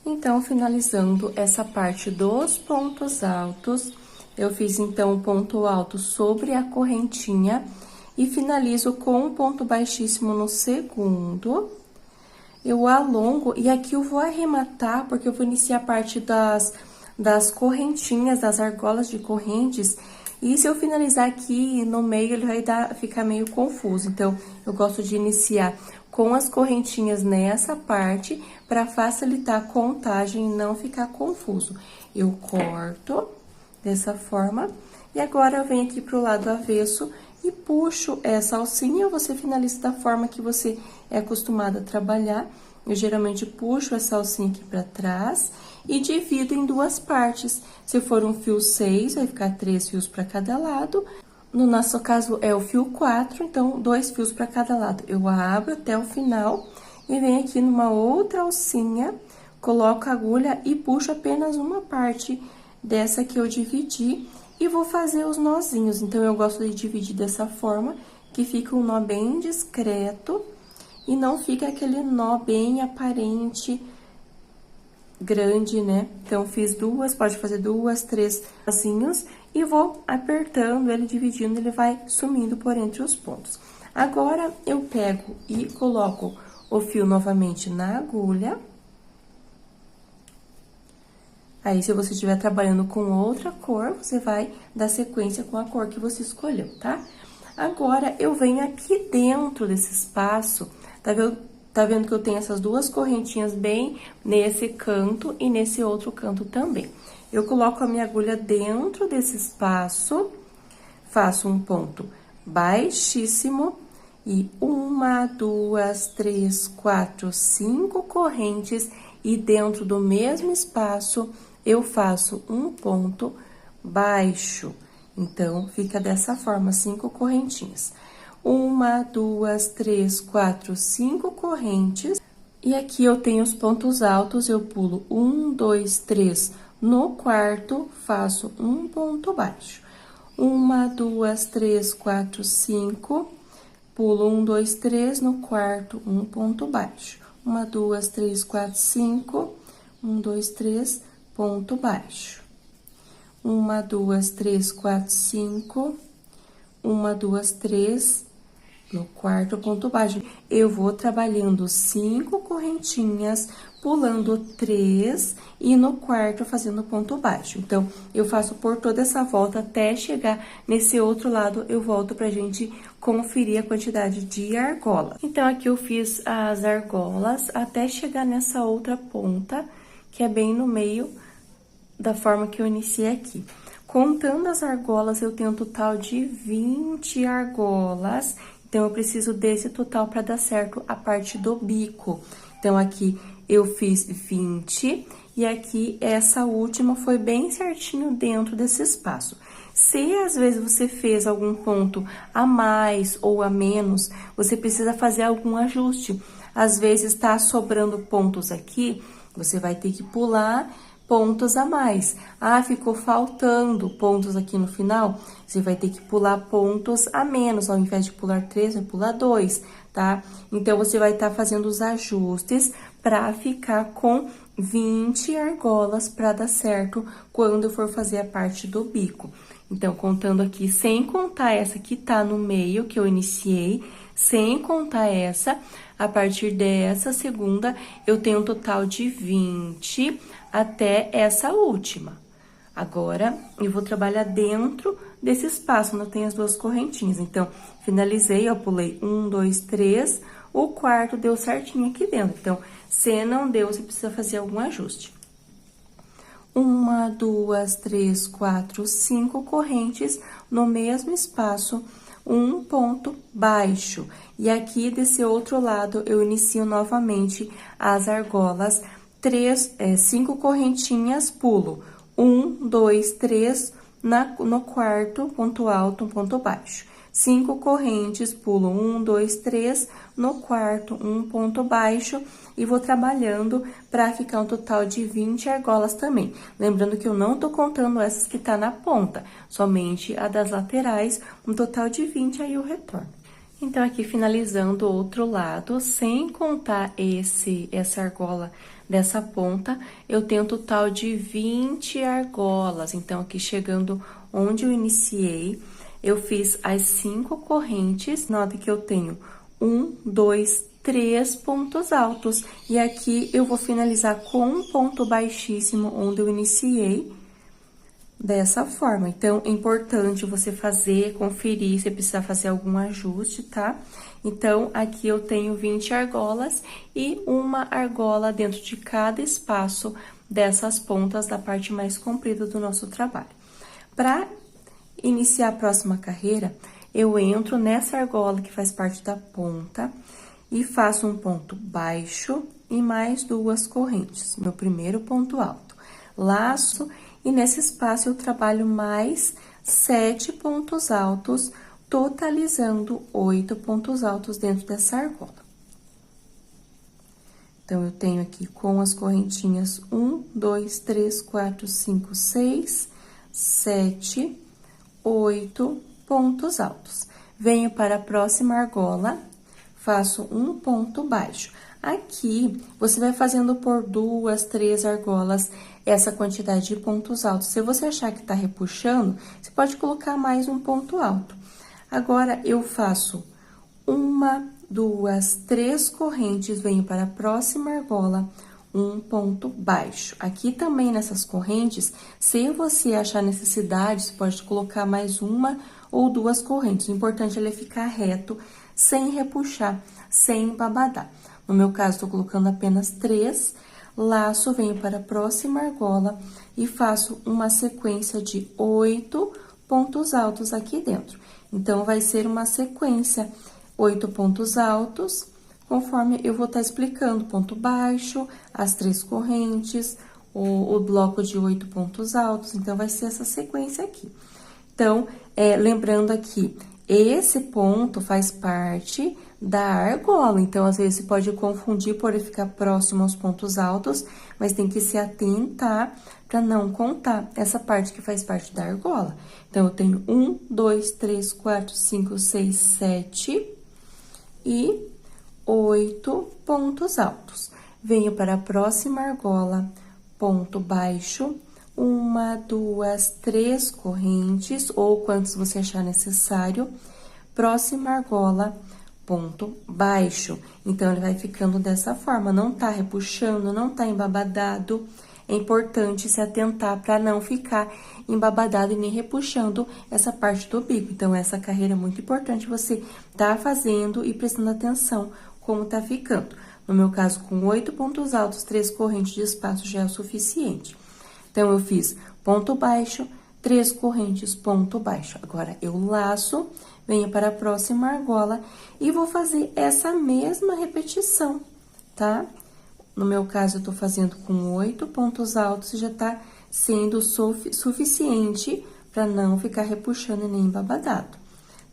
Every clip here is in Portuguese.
Então, finalizando essa parte dos pontos altos, eu fiz então o ponto alto sobre a correntinha e finalizo com um ponto baixíssimo no segundo. Eu alongo e aqui eu vou arrematar, porque eu vou iniciar a parte das correntinhas, das argolas de correntes. E se eu finalizar aqui no meio, ele vai ficar meio confuso. Então, eu gosto de iniciar com as correntinhas nessa parte, para facilitar a contagem e não ficar confuso. Eu corto dessa forma, e agora eu venho aqui pro lado avesso e puxo essa alcinha, você finaliza da forma que você é acostumado a trabalhar. Eu geralmente puxo essa alcinha aqui pra trás e divido em duas partes. Se for um fio 6, vai ficar 3 fios para cada lado. No nosso caso, é o fio 4, então, 2 fios para cada lado. Eu abro até o final e venho aqui numa outra alcinha, coloco a agulha e puxo apenas uma parte dessa que eu dividi e vou fazer os nozinhos. Então, eu gosto de dividir dessa forma, que fica um nó bem discreto e não fica aquele nó bem aparente, grande, né? Então, fiz duas, pode fazer 2, 3 nozinhos e vou apertando ele, dividindo, ele vai sumindo por entre os pontos. Agora, eu pego e coloco o fio novamente na agulha. Aí, se você estiver trabalhando com outra cor, você vai dar sequência com a cor que você escolheu, tá? Agora, eu venho aqui dentro desse espaço, tá vendo que eu tenho essas duas correntinhas bem nesse canto e nesse outro canto também. Eu coloco a minha agulha dentro desse espaço, faço um ponto baixíssimo e 1, 2, 3, 4, 5 correntes e dentro do mesmo espaço eu faço um ponto baixo. Então, fica dessa forma, 5 correntinhas. 1, 2, 3, 4, 5 correntes. E aqui eu tenho os pontos altos, eu pulo 1, 2, 3, no quarto, faço um ponto baixo. 1, 2, 3, 4, 5, pulo 1, 2, 3, no quarto, um ponto baixo. 1, 2, 3, 4, 5, 1, 2, 3, ponto baixo. 1, 2, 3, 4, 5, 1, 2, 3, no quarto ponto baixo. Eu vou trabalhando 5 correntinhas, pulando 3 e no quarto fazendo ponto baixo. Então, eu faço por toda essa volta até chegar nesse outro lado, eu volto pra gente conferir a quantidade de argola. Então, aqui eu fiz as argolas até chegar nessa outra ponta, que é bem no meio da forma que eu iniciei aqui. Contando as argolas, eu tenho um total de 20 argolas. Então, eu preciso desse total para dar certo a parte do bico. Então, aqui eu fiz 20 e aqui essa última foi bem certinho dentro desse espaço. Se às vezes você fez algum ponto a mais ou a menos, você precisa fazer algum ajuste. Às vezes tá sobrando pontos aqui, você vai ter que pular pontos a mais. Ah, ficou faltando pontos aqui no final, você vai ter que pular pontos a menos, ao invés de pular 3, vai pular 2, tá? Então, você vai estar fazendo os ajustes para ficar com 20 argolas para dar certo quando eu for fazer a parte do bico. Então, contando aqui, sem contar essa que tá no meio, que eu iniciei, sem contar essa, a partir dessa segunda, eu tenho um total de 20 até essa última. Agora, eu vou trabalhar dentro desse espaço, onde eu tenho as duas correntinhas. Então, finalizei, eu pulei 1, 2, 3, o quarto deu certinho aqui dentro. Então, se não deu, você precisa fazer algum ajuste. 1, 2, 3, 4, 5 correntes no mesmo espaço, um ponto baixo. E aqui, desse outro lado, eu inicio novamente as argolas, 5 correntinhas, pulo 1, 2, 3, no quarto, ponto alto, um ponto baixo. 5 correntes, pulo 1, 2, 3, no quarto, um ponto baixo, e vou trabalhando para ficar um total de 20 argolas também. Lembrando que eu não tô contando essas que tá na ponta, somente a das laterais, um total de 20, aí eu retorno. Então, aqui finalizando o outro lado, sem contar essa argola dessa ponta, eu tenho um total de 20 argolas. Então, aqui chegando onde eu iniciei, eu fiz as 5 correntes. Nota que eu tenho 1, 2, 3 pontos altos. E aqui eu vou finalizar com um ponto baixíssimo onde eu iniciei. Dessa forma, então, é importante você fazer, conferir se precisar fazer algum ajuste, tá? Então, aqui eu tenho 20 argolas e uma argola dentro de cada espaço dessas pontas da parte mais comprida do nosso trabalho. Para iniciar a próxima carreira, eu entro nessa argola que faz parte da ponta e faço um ponto baixo e mais 2 correntes, meu primeiro ponto alto. Laço. E nesse espaço, eu trabalho mais 7 pontos altos, totalizando 8 pontos altos dentro dessa argola. Então, eu tenho aqui com as correntinhas 1, 2, 3, 4, 5, 6, 7, 8 pontos altos. Venho para a próxima argola, faço um ponto baixo. Aqui, você vai fazendo por 2, 3 argolas essa quantidade de pontos altos. Se você achar que tá repuxando, você pode colocar mais um ponto alto. Agora, eu faço 1, 2, 3 correntes, venho para a próxima argola, um ponto baixo. Aqui também nessas correntes, se você achar necessidade, você pode colocar mais 1 ou 2 correntes. O importante é ele ficar reto, sem repuxar, sem babadar. No meu caso, tô colocando apenas 3, laço, venho para a próxima argola e faço uma sequência de 8 pontos altos aqui dentro. Então, vai ser uma sequência, 8 pontos altos, conforme eu vou estar explicando, ponto baixo, as 3 correntes, o bloco de 8 pontos altos, então, vai ser essa sequência aqui. Então, lembrando aqui, esse ponto faz parte da argola, então, às vezes, você pode confundir por ele ficar próximo aos pontos altos, mas tem que se atentar para não contar essa parte que faz parte da argola. Então, eu tenho 1, 2, 3, 4, 5, 6, 7 e 8 pontos altos. Venho para a próxima argola, ponto baixo, 1, 2, 3 correntes, ou quantos você achar necessário. Próxima argola, ponto baixo. Então, ele vai ficando dessa forma, não tá repuxando, não tá embabadado. É importante se atentar para não ficar embabadado e nem repuxando essa parte do bico. Então, essa carreira é muito importante você tá fazendo e prestando atenção como tá ficando. No meu caso, com 8 pontos altos, 3 correntes de espaço já é o suficiente. Então, eu fiz ponto baixo, 3 correntes, ponto baixo. Agora, eu laço, venho para a próxima argola e vou fazer essa mesma repetição, tá? No meu caso, eu tô fazendo com 8 pontos altos e já tá sendo suficiente para não ficar repuxando e nem embabadado.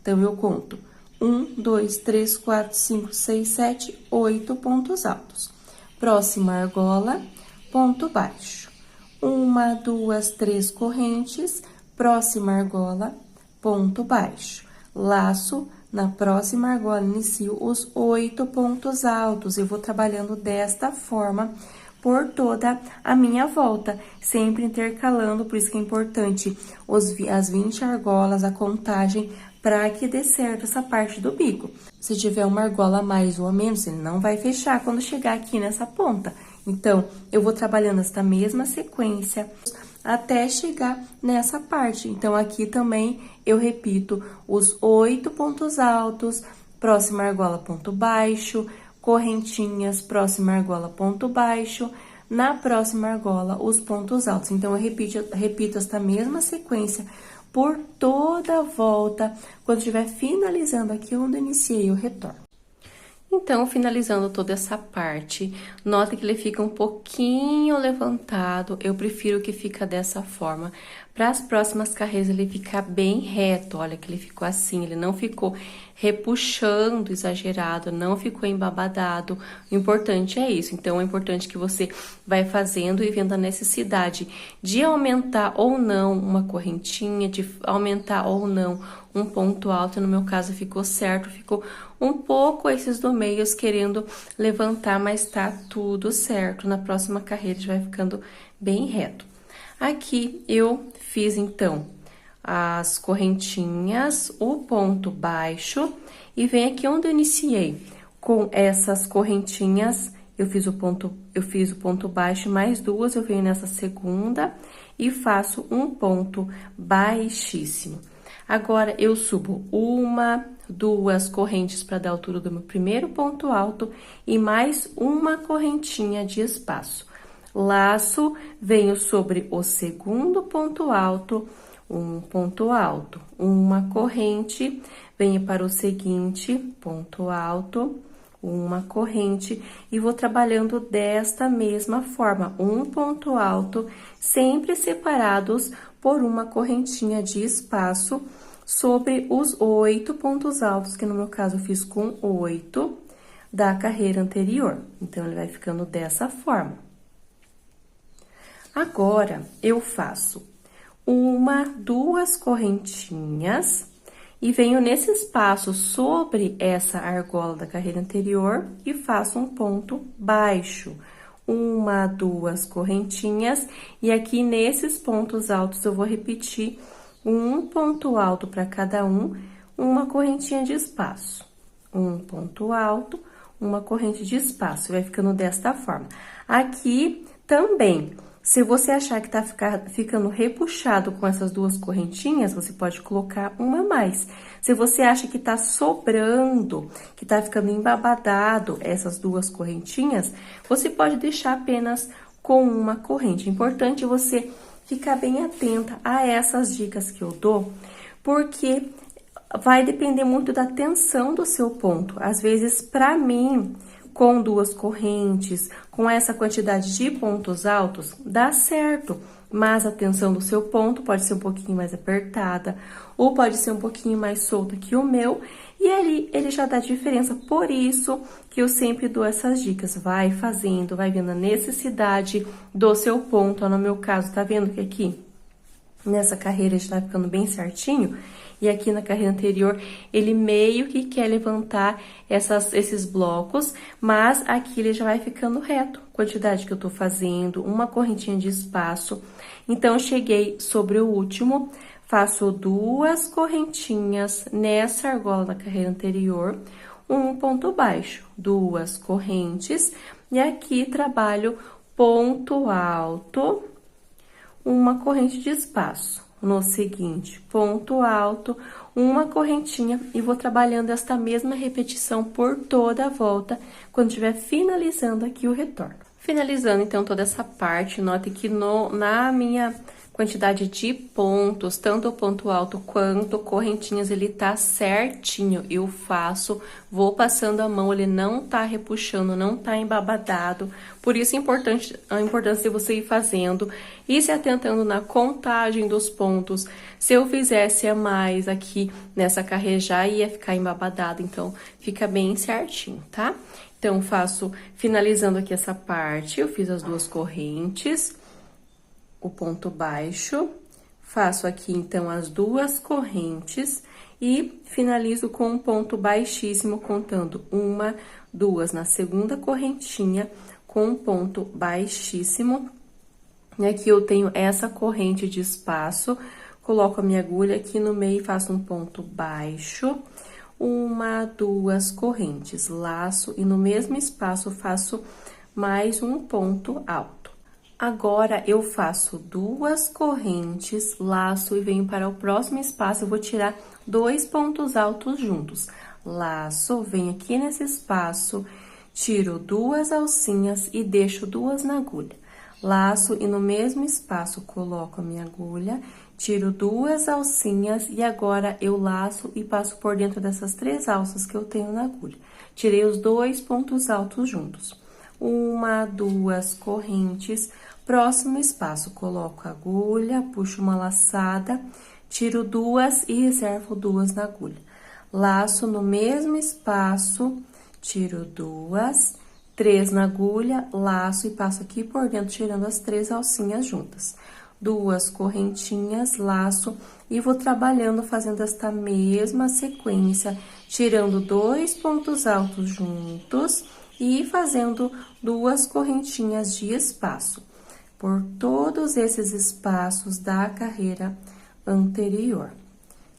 Então, eu conto 1, 2, 3, 4, 5, 6, 7, 8 pontos altos. Próxima argola, ponto baixo. 1, 2, 3 correntes, próxima argola, ponto baixo. Laço, na próxima argola, inicio os 8 pontos altos. Eu vou trabalhando desta forma por toda a minha volta, sempre intercalando, por isso que é importante as 20 argolas, a contagem, para que dê certo essa parte do bico. Se tiver uma argola a mais ou a menos, ele não vai fechar quando chegar aqui nessa ponta. Então, eu vou trabalhando esta mesma sequência até chegar nessa parte. Então, aqui também eu repito os 8 pontos altos, próxima argola, ponto baixo, correntinhas, próxima argola, ponto baixo, na próxima argola, os pontos altos. Então, eu repito esta mesma sequência por toda a volta. Quando estiver finalizando aqui onde eu iniciei, eu retorno. Então, finalizando toda essa parte, nota que ele fica um pouquinho levantado, eu prefiro que fica dessa forma, Para as próximas carreiras ele ficar bem reto, olha que ele ficou assim, ele não ficou repuxando exagerado, não ficou embabadado. O importante é isso. Então, é importante que você vai fazendo e vendo a necessidade de aumentar ou não uma correntinha, de aumentar ou não um ponto alto. No meu caso, ficou certo, ficou um pouco esses do meio querendo levantar, mas tá tudo certo. Na próxima carreira, já vai ficando bem reto. Aqui, eu fiz, então, as correntinhas, o ponto baixo, e vem aqui onde eu iniciei. Com essas correntinhas, eu fiz o ponto baixo mais duas, eu venho nessa segunda e faço um ponto baixíssimo. Agora, eu subo uma, duas correntes para dar a altura do meu primeiro ponto alto e mais uma correntinha de espaço. Laço, venho sobre o segundo ponto alto, um ponto alto, uma corrente, venho para o seguinte ponto alto, uma corrente, e vou trabalhando desta mesma forma, um ponto alto, sempre separados por uma correntinha de espaço sobre os 8 pontos altos, que no meu caso eu fiz com 8 da carreira anterior. Então, ele vai ficando dessa forma. Agora, eu faço uma, duas correntinhas e venho nesse espaço sobre essa argola da carreira anterior e faço um ponto baixo. Uma, duas correntinhas e aqui nesses pontos altos eu vou repetir um ponto alto para cada um, uma correntinha de espaço. Um ponto alto, uma corrente de espaço, vai ficando desta forma. Aqui também, se você achar que tá ficando repuxado com essas duas correntinhas, você pode colocar uma a mais. Se você acha que tá sobrando, que tá ficando embabadado essas duas correntinhas, você pode deixar apenas com uma corrente. Importante você ficar bem atenta a essas dicas que eu dou, porque vai depender muito da tensão do seu ponto. Às vezes, para mim, com duas correntes, com essa quantidade de pontos altos, dá certo, mas a tensão do seu ponto pode ser um pouquinho mais apertada, ou pode ser um pouquinho mais solta que o meu, e ali ele já dá diferença. Por isso que eu sempre dou essas dicas, vai fazendo, vai vendo a necessidade do seu ponto. No meu caso, tá vendo que aqui, nessa carreira, está ficando bem certinho? E aqui na carreira anterior, ele meio que quer levantar esses blocos, mas aqui ele já vai ficando reto. Quantidade que eu tô fazendo, uma correntinha de espaço. Então, eu cheguei sobre o último, faço duas correntinhas nessa argola da carreira anterior, um ponto baixo, duas correntes, e aqui trabalho ponto alto, uma corrente de espaço. No seguinte, ponto alto, uma correntinha e vou trabalhando esta mesma repetição por toda a volta, quando estiver finalizando aqui o retorno. Finalizando, então, toda essa parte, note que na minha quantidade de pontos, tanto o ponto alto quanto correntinhas, ele tá certinho. Eu faço, vou passando a mão, ele não tá repuxando, não tá embabadado. Por isso, a importância de você ir fazendo e se atentando na contagem dos pontos. Se eu fizesse a mais aqui nessa carreira, já ia ficar embabadado, então fica bem certinho, tá? Então, faço, finalizando aqui essa parte, eu fiz as duas correntes, o ponto baixo, faço aqui, então, as duas correntes e finalizo com um ponto baixíssimo, contando uma, duas na segunda correntinha, com um ponto baixíssimo. E aqui eu tenho essa corrente de espaço, coloco a minha agulha aqui no meio e faço um ponto baixo, uma, duas correntes, laço e no mesmo espaço faço mais um ponto alto. Agora, eu faço duas correntes, laço e venho para o próximo espaço, eu vou tirar dois pontos altos juntos. Laço, venho aqui nesse espaço, tiro duas alcinhas e deixo duas na agulha. Laço e no mesmo espaço coloco a minha agulha, tiro duas alcinhas e agora eu laço e passo por dentro dessas três alças que eu tenho na agulha. Tirei os dois pontos altos juntos. Uma, duas correntes, Próximo espaço, coloco a agulha, puxo uma laçada, tiro 2 e reservo 2 na agulha. Laço no mesmo espaço, tiro 2, 3 na agulha, laço e passo aqui por dentro, tirando as 3 alcinhas juntas. 2 correntinhas, laço e vou trabalhando, fazendo esta mesma sequência, tirando 2 pontos altos juntos e fazendo 2 correntinhas de espaço por todos esses espaços da carreira anterior,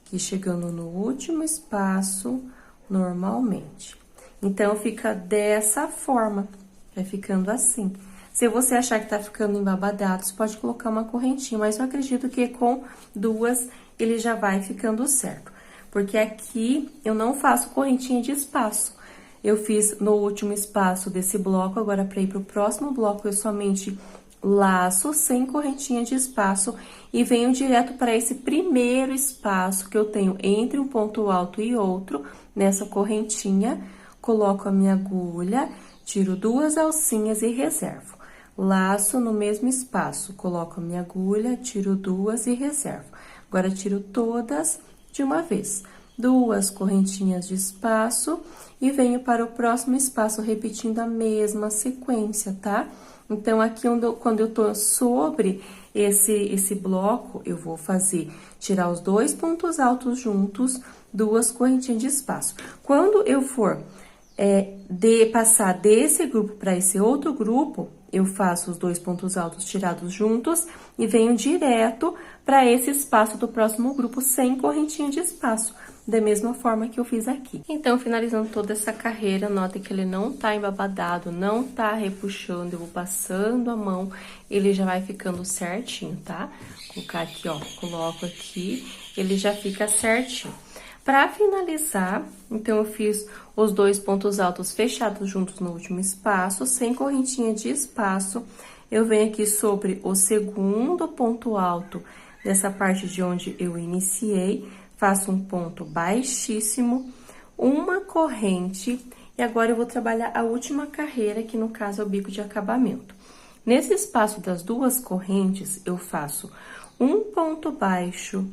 que chegando no último espaço normalmente. Então, fica dessa forma, vai ficando assim. Se você achar que tá ficando embabadado, você pode colocar uma correntinha, mas eu acredito que com 2 ele já vai ficando certo. Porque aqui eu não faço correntinha de espaço. Eu fiz no último espaço desse bloco, agora para ir pro próximo bloco eu somente laço sem correntinha de espaço e venho direto para esse primeiro espaço que eu tenho entre um ponto alto e outro, nessa correntinha, coloco a minha agulha, tiro 2 alcinhas e reservo. Laço no mesmo espaço, coloco a minha agulha, tiro 2 e reservo. Agora, tiro todas de uma vez. 2 correntinhas de espaço e venho para o próximo espaço, repetindo a mesma sequência, tá? Então, aqui, quando eu tô sobre esse bloco, eu vou tirar os 2 pontos altos juntos, 2 correntinhas de espaço. Quando eu for passar desse grupo para esse outro grupo, eu faço os 2 pontos altos tirados juntos e venho direto para esse espaço do próximo grupo sem correntinha de espaço, da mesma forma que eu fiz aqui. Então, finalizando toda essa carreira, notem que ele não tá embabadado, não tá repuxando, eu vou passando a mão, ele já vai ficando certinho, tá? Vou colocar aqui, ó, coloco aqui, ele já fica certinho. Para finalizar, então, eu fiz os 2 pontos altos fechados juntos no último espaço, sem correntinha de espaço. Eu venho aqui sobre o segundo ponto alto dessa parte de onde eu iniciei, faço um ponto baixíssimo, uma corrente, e agora eu vou trabalhar a última carreira, que no caso é o bico de acabamento. Nesse espaço das 2 correntes, eu faço um ponto baixo,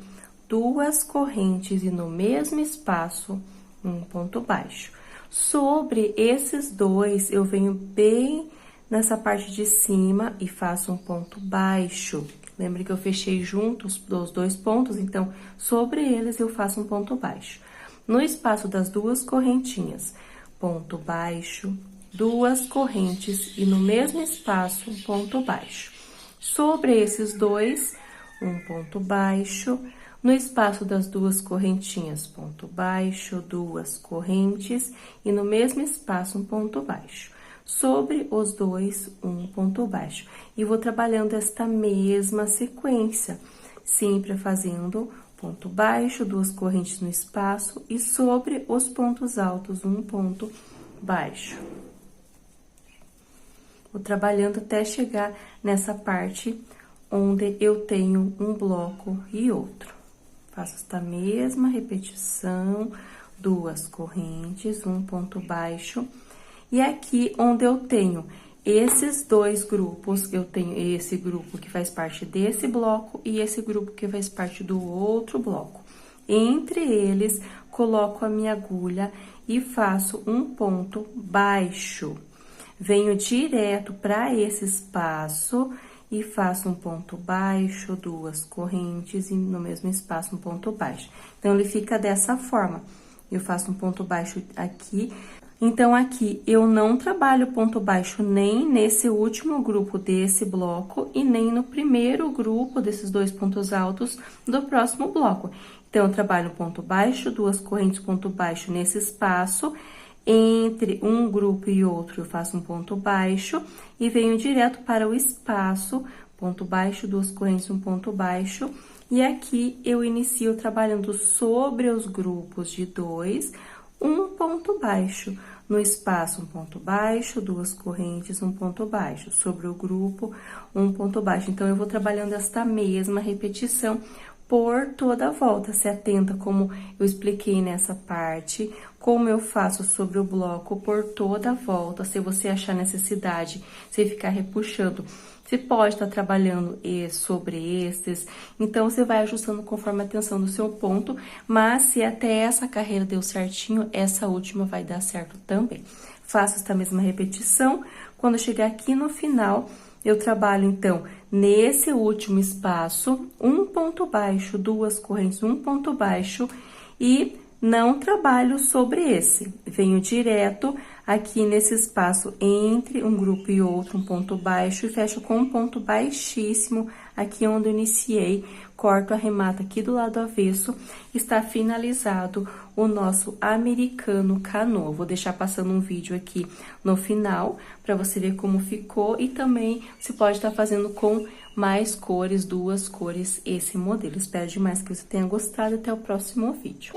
2 correntes e no mesmo espaço, um ponto baixo. Sobre esses 2, eu venho bem nessa parte de cima e faço um ponto baixo. Lembra que eu fechei juntos os 2 pontos? Então, sobre eles eu faço um ponto baixo. No espaço das 2 correntinhas, ponto baixo, 2 correntes e no mesmo espaço, um ponto baixo. Sobre esses 2, um ponto baixo. No espaço das 2 correntinhas, ponto baixo, 2 correntes e no mesmo espaço, um ponto baixo. Sobre os 2, um ponto baixo. E vou trabalhando esta mesma sequência, sempre fazendo ponto baixo, 2 correntes no espaço e sobre os pontos altos, um ponto baixo. Vou trabalhando até chegar nessa parte onde eu tenho um bloco e outro. Faço esta mesma repetição, 2 correntes, um ponto baixo. E aqui onde eu tenho esses 2 grupos, eu tenho esse grupo que faz parte desse bloco e esse grupo que faz parte do outro bloco. Entre eles, coloco a minha agulha e faço um ponto baixo. Venho direto para esse espaço e faço um ponto baixo, 2 correntes e no mesmo espaço um ponto baixo. Então, ele fica dessa forma. Eu faço um ponto baixo aqui. Então, aqui eu não trabalho ponto baixo nem nesse último grupo desse bloco e nem no primeiro grupo desses 2 pontos altos do próximo bloco. Então, eu trabalho ponto baixo, 2 correntes, ponto baixo nesse espaço. Entre um grupo e outro, eu faço um ponto baixo e venho direto para o espaço, ponto baixo, 2 correntes, um ponto baixo. E aqui, eu inicio trabalhando sobre os grupos de 2, um ponto baixo. No espaço, um ponto baixo, 2 correntes, um ponto baixo. Sobre o grupo, um ponto baixo. Então, eu vou trabalhando esta mesma repetição por toda a volta. Se atenta como eu expliquei nessa parte, como eu faço sobre o bloco por toda a volta. Se você achar necessidade, você ficar repuxando, você pode estar trabalhando sobre esses. Então, você vai ajustando conforme a tensão do seu ponto, mas se até essa carreira deu certinho, essa última vai dar certo também. Faço esta mesma repetição. Quando eu chegar aqui no final, eu trabalho, então, nesse último espaço, um ponto baixo, duas correntes, um ponto baixo, e não trabalho sobre esse. Venho direto aqui nesse espaço entre um grupo e outro, um ponto baixo, e fecho com um ponto baixíssimo, aqui onde eu iniciei, corto, arremato aqui do lado avesso, está finalizado o nosso americano canoa. Vou deixar passando um vídeo aqui no final, para você ver como ficou, e também você pode estar fazendo com mais cores, duas cores, esse modelo. Espero demais que você tenha gostado, até o próximo vídeo.